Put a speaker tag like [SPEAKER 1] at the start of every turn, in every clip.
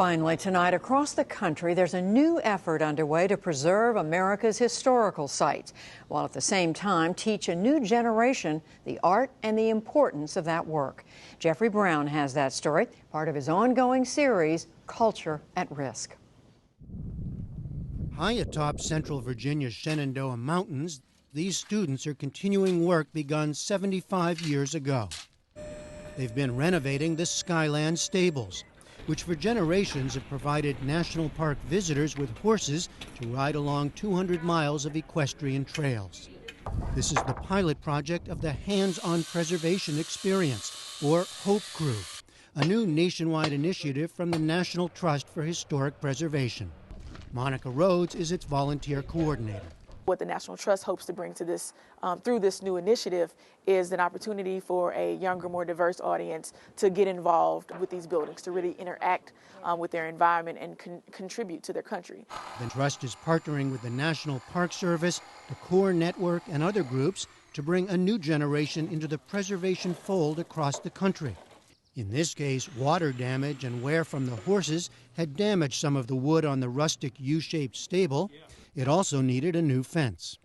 [SPEAKER 1] Finally, tonight, across the country, there's a new effort underway to preserve America's historical sites, while at the same time teach a new generation the art and the importance of that work. Jeffrey Brown has that story, part of his ongoing series, Culture at Risk.
[SPEAKER 2] High atop Central Virginia's Shenandoah Mountains, these students are continuing work begun 75 years ago. They've been renovating the Skyland stables, which for generations have provided National Park visitors with horses to ride along 200 miles of equestrian trails. This is the pilot project of the Hands-on Preservation Experience, or HOPE Crew, a new nationwide initiative from the National Trust for Historic Preservation. Monica Rhodes is its volunteer coordinator.
[SPEAKER 3] What the National Trust hopes to bring to this through this new initiative is an opportunity for a younger, more diverse audience to get involved with these buildings, to really interact with their environment and contribute to their country.
[SPEAKER 2] The Trust is partnering with the National Park Service, the Core Network, and other groups to bring a new generation into the preservation fold across the country. In this case, water damage and wear from the horses had damaged some of the wood on the rustic U-shaped stable. It also needed a new fence.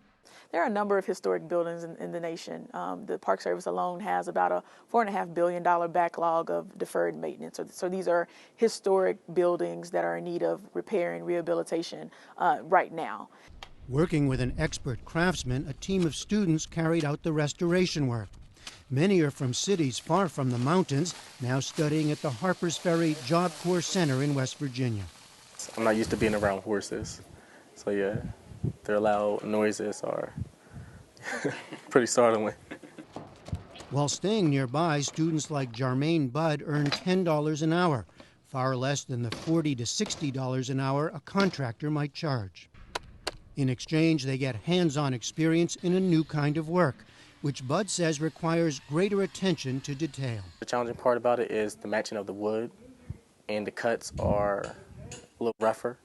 [SPEAKER 3] There are a number of historic buildings in the nation. The Park Service alone has about a $4.5 billion backlog of deferred maintenance. So these are historic buildings that are in need of repair and rehabilitation right now.
[SPEAKER 2] Working with an expert craftsman, a team of students carried out the restoration work. Many are from cities far from the mountains, now studying at the Harpers Ferry Job Corps Center in West Virginia.
[SPEAKER 4] I'm not used to being around horses, so yeah, their loud noises are pretty startling.
[SPEAKER 2] While staying nearby, students like Jarmaine Budd earn $10 an hour, far less than the $40 to $60 an hour a contractor might charge. In exchange, they get hands-on experience in a new kind of work, which Bud says requires greater attention to detail.
[SPEAKER 4] The challenging part about it is the matching of the wood, and the cuts are a little rougher,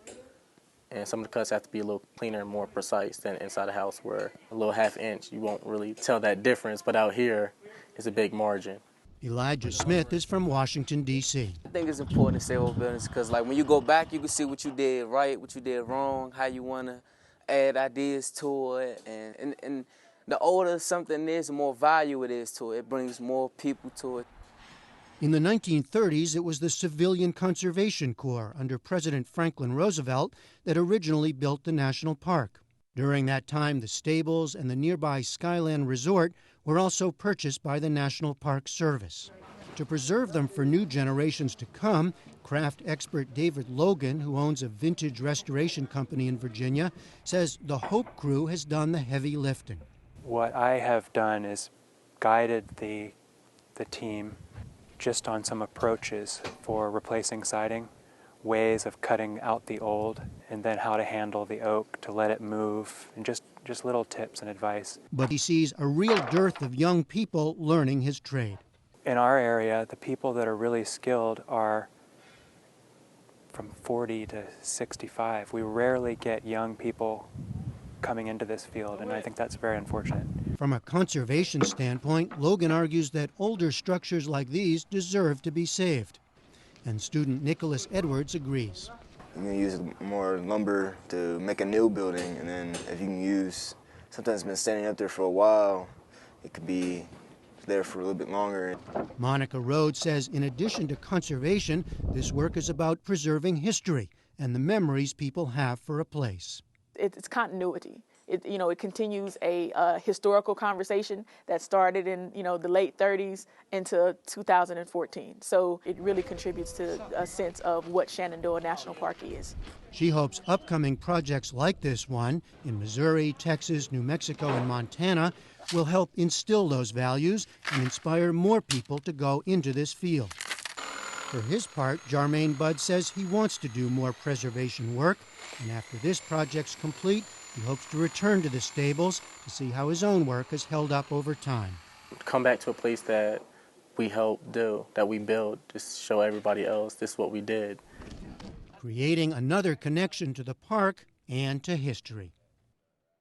[SPEAKER 4] and some of the cuts have to be a little cleaner and more precise than inside the house, where a little half-inch, you won't really tell that difference, but out here, it's a big margin.
[SPEAKER 2] Elijah Smith is from Washington, D.C.
[SPEAKER 5] I think it's important to save old buildings because, like, when you go back, you can see what you did right, what you did wrong, how you want to add ideas to it, and the older something is, the more value it is to it. It brings more people to it.
[SPEAKER 2] In the 1930s, it was the Civilian Conservation Corps under President Franklin Roosevelt that originally built the national park. During that time, the stables and the nearby Skyland Resort were also purchased by the National Park Service. To preserve them for new generations to come, craft expert David Logan, who owns a vintage restoration company in Virginia, says the HOPE Crew has done the heavy lifting.
[SPEAKER 6] What I have done is guided the team just on some approaches for replacing siding, ways of cutting out the old, and then how to handle the oak to let it move, and just little tips and advice.
[SPEAKER 2] But he sees a real dearth of young people learning his trade.
[SPEAKER 6] In our area, the people that are really skilled are from 40 to 65. We rarely get young people coming into this field, and I think that's very unfortunate.
[SPEAKER 2] From a conservation standpoint, Logan argues that older structures like these deserve to be saved. And student Nicholas Edwards agrees.
[SPEAKER 7] You can use more lumber to make a new building, and then if you can use something that's been standing up there for a while, it could be there for a little bit longer.
[SPEAKER 2] Monica Rhodes says in addition to conservation, this work is about preserving history and the memories people have for a place.
[SPEAKER 3] It's continuity. It continues a historical conversation that started in the late 30s into 2014. So it really contributes to a sense of what Shenandoah National Park is.
[SPEAKER 2] She hopes upcoming projects like this one in Missouri, Texas, New Mexico, and Montana will help instill those values and inspire more people to go into this field. For his part, Jarmaine Budd says he wants to do more preservation work, and after this project's complete, he hopes to return to the stables to see how his own work has held up over time.
[SPEAKER 4] Come back to a place that we helped do, that we built, just show everybody else this is what we did.
[SPEAKER 2] Creating another connection to the park and to history.